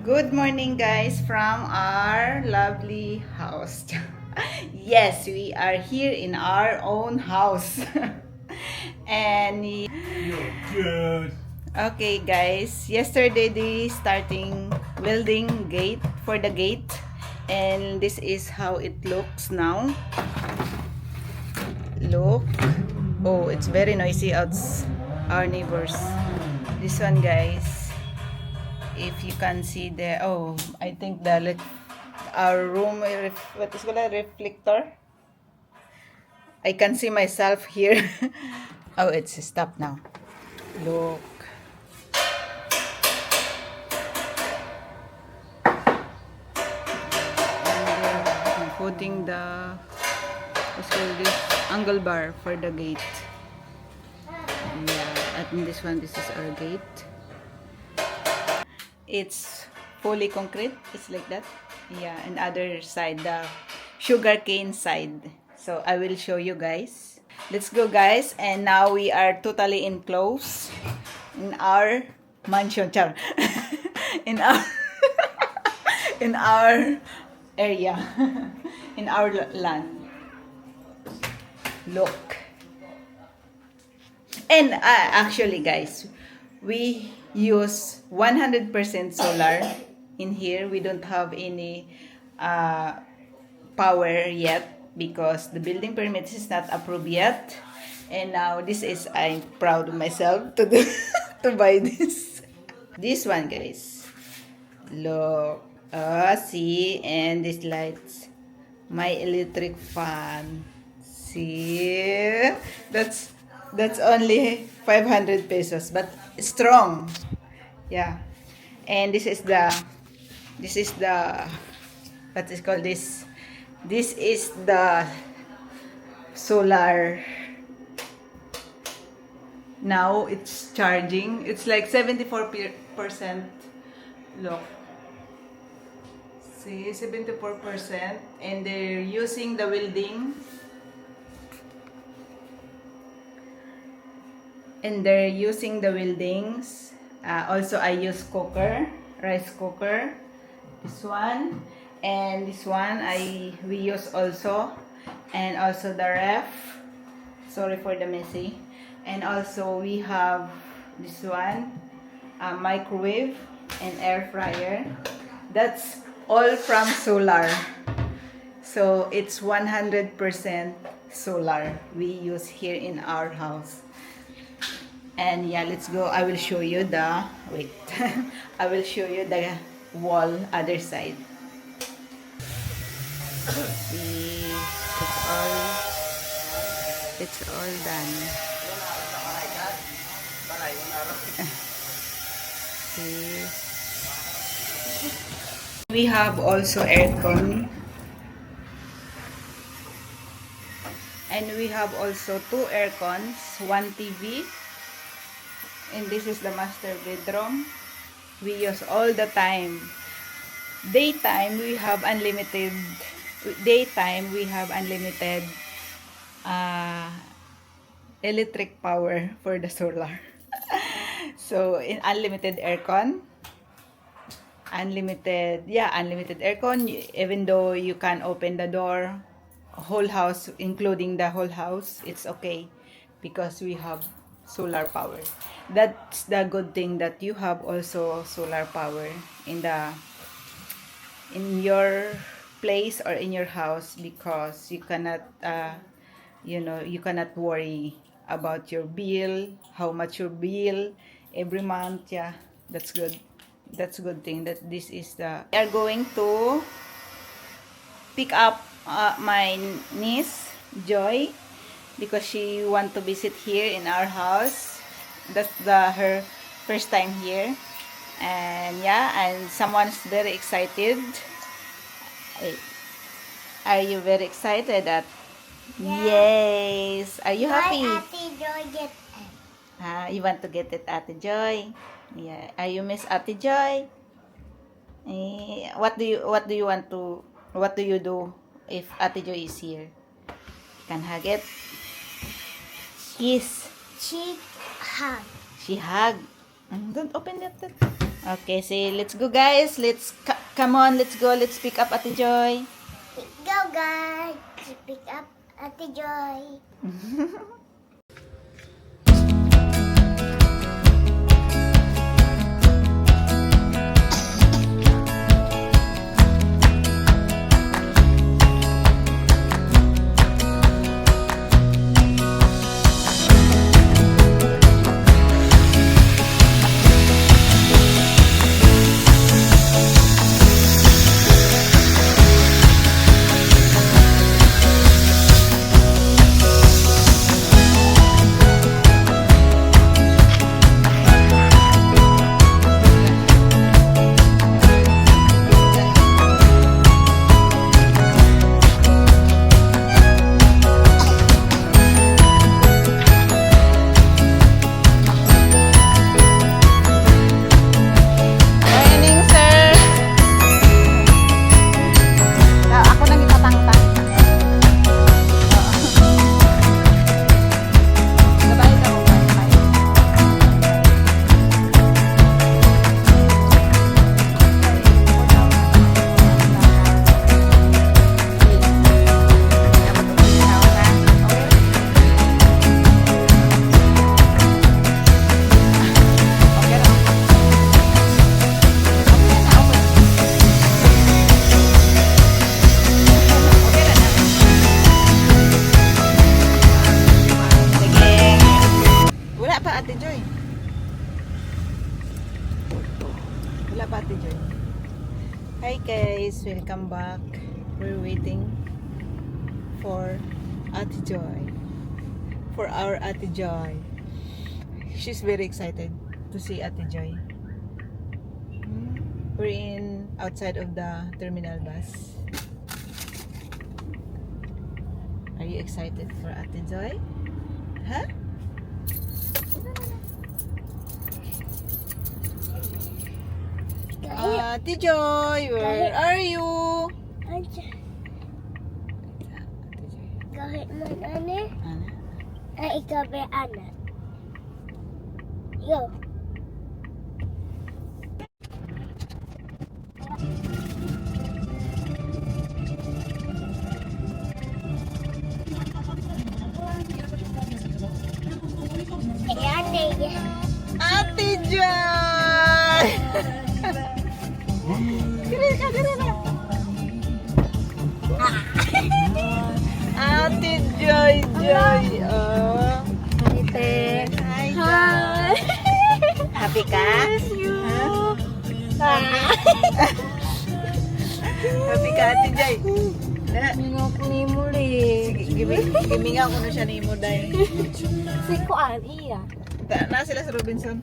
Good morning, guys, from our lovely house. Yes, we are here in our own house. And You're good. okay, guys, yesterday they starting welding gate for the gate, and this is how it looks now. Look. Oh, it's very noisy out, our neighbors. This one, guys. If you can see the, oh, I think the our room, what is called a reflector. I can see myself here. Oh, it's stopped now. Look. And they're putting the, what's called this, angle bar for the gate. Yeah, at this one, this is our gate. It's fully concrete. It's like that. Yeah, and other side, the sugarcane side. So I will show you guys. Let's go, guys. And now we are totally enclosed in our mansion. Char. In our in our area. In our land. Look. And actually, guys, we use 100% solar in here. We don't have any power yet because the building permit is not approved yet. And now this is, I'm proud of myself to do to buy this. This one, guys. Look. See, and this lights. My electric fan. See? That's only 500 pesos, but strong. Yeah. And this is the what is called this? This is the solar. Now it's charging. It's like 74%. Look. See, 74%. And they're using the welding. And they're using the weldings. Also, I use cooker, rice cooker. This one. And this one, we use also. And also the ref. Sorry for the messy. And also, we have this one. Microwave and air fryer. That's all from solar. So, it's 100% solar we use here in our house. And yeah, let's go. I will show you the, wait. I will show you the wall other side. See, it's all done. See. We have also aircon. And we have also two aircons, one TV. And this is the master bedroom. We use all the time. Daytime we have unlimited electric power for the solar. So in unlimited aircon, unlimited aircon, even though you can open the door, whole house, including the whole house, it's okay because we have solar power. That's the good thing, that you have also solar power in your place or in your house, because you cannot you cannot worry about your bill, how much your bill every month. Yeah, that's good. That's a good thing that this is the, we are going to pick up my niece Joy, because she want to visit here in our house. That's her first time here. And yeah, and someone's very excited. Are you very excited? Yes. Are you happy? Ate Joy get it? You want to get it, Ate Joy? Yeah. Are you miss Ate Joy? What do you do if Ate Joy is here? You can hug it. Kiss. She hug. She hug. Don't open that. Okay, say let's go guys. Come on, let's go. Let's pick up Ate Joy. Go, guys. Pick up Ate Joy. Morning, sir. Ako nang itatangtang. Sabay na ako. Wala pa Ate Joy. Wala pa Ate Joy. Hi guys, welcome back. We're waiting for Ate Joy. For our Ate Joy. She's very excited to see Ate Joy. We're in outside of the terminal bus. Are you excited for Ate Joy? Huh? Ate Joy, where are you? Kahit man ane, Ana? ay ikaw ba ana? Yo. Ate. Ate Joy! Kira ka, kira na. Ate Joy, Joy. Oh. Ate. Hi, Joy. Happy ka? Yes, you. Happy ka, Ate Joy? Na, Mingok ni mo giminga ko na siya ni mo, Day. Si Kuan, iya. Na sila sa Robinson.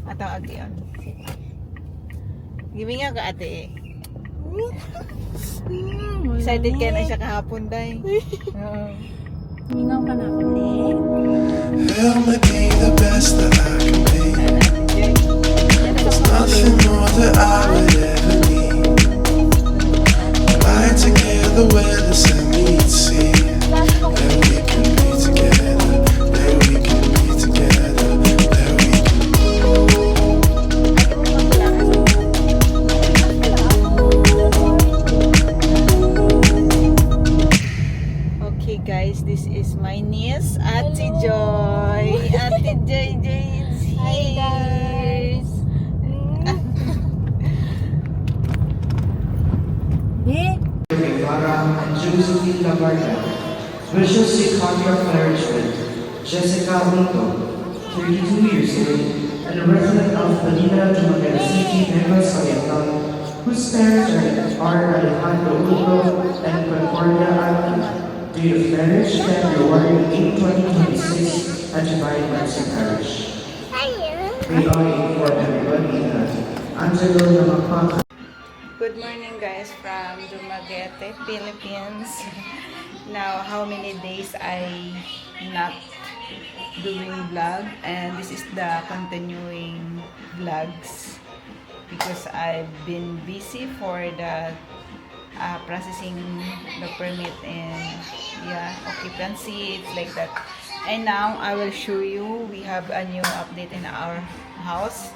Ataw agian. Giminga ka, ate. Excited ka na siya kahapon, Day. Oo. Mingaw ka na ulit. Help me be the best that I can be. There's nothing more that I would ever need. Lie together where the sun meets sea. Where we can be together. Where we can be together. Where we can Okay, guys, this is my niece, Ate Joy. Ate Joy is here. Hi, guys. Guevara and Josephine Labarca. Special State Contract Marriage with Jessica Unto, 32 years old, and a resident of Manila, Dumaguete City, Negros Oriental, whose parents are Alejandro Unto and Concordia Alki. Date of marriage, February 8, 2026, at Divine Mercy Parish. We are inform everybody that Angelo Namapaka. Good morning, guys, from Dumaguete, Philippines. Now, how many days I not doing vlog, and this is the continuing vlogs because I've been busy for the processing the permit and yeah, occupancy, it's like that. And now I will show you, we have a new update in our house.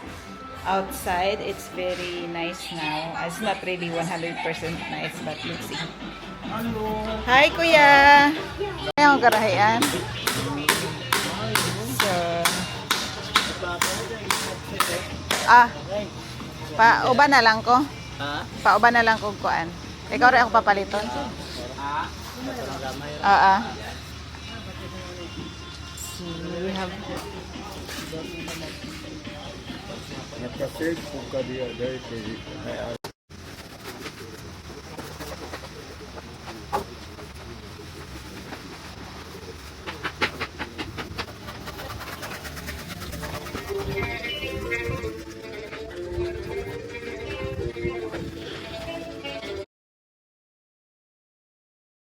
Outside, it's very nice now. It's not really 100% nice, but let's see. Hi, Kuya! Ayaw ang karahian. So, pauba na lang ko. Pauba na lang ko kuan. Ikaw rin ako papaliton. So, we have Naka-search po ka diya dahil kay